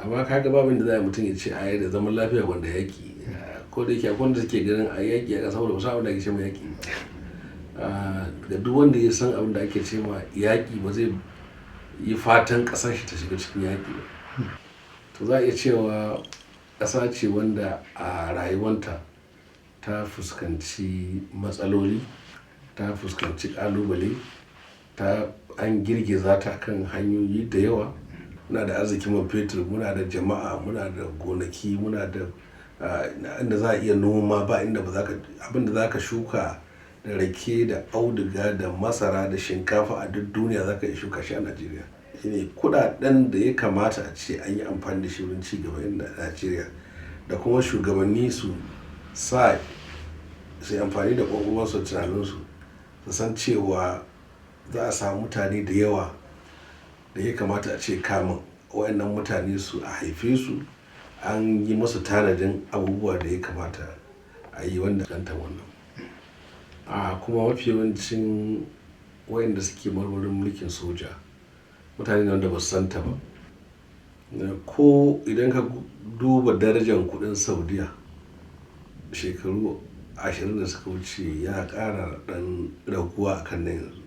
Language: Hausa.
amma kaga babin da za a mutum ya ce a da zaman lafiya wanda yaƙi, ko da yake akwai wanda suke ganin a yaƙi a ƙasa saboda ba su abin da ake ce ma yaƙi. Da duk wanda ya san abin da ake ce ma yaƙi ba zai yi fatan ƙasar shi ta shiga cikin yaƙi ba. To za a iya cewa ƙasa ce wanda a rayuwanta ta fuskanci matsaloli, ta fuskanci ƙalubale, an girgiza ta kan hanyoyi da yawa. Muna da arzikin man fetur, muna da jama'a, muna da gonaki, muna da inda za a iya noma ba inda ba za ka, abin da za ka shuka da rake da auduga da masara da shinkafa a duk duniya za ka iya shuka shi a Najeriya. Shine kuɗaɗen da ya kamata a ce an yi amfani da shi wurin ci gaban Najeriya, da kuma shugabanni su yi amfani da ƙwaƙwalwarsu, tunaninsu, su san cewa za a samu mutane da yawa da ya kamata a ce kamun waɗannan mutane su a haife su an yi masu tanadin abubuwa da ya kamata a yi wanda ɗanta wannan. Kuma mafi yawancin waɗanda suke marmarin mulkin soja mutane ne wanda ba su santa ba. Ko idan ka duba darajar kuɗin Saudiya shekaru 20 da suka wuce ya ƙara ɗan raguwa a kan na yanzu.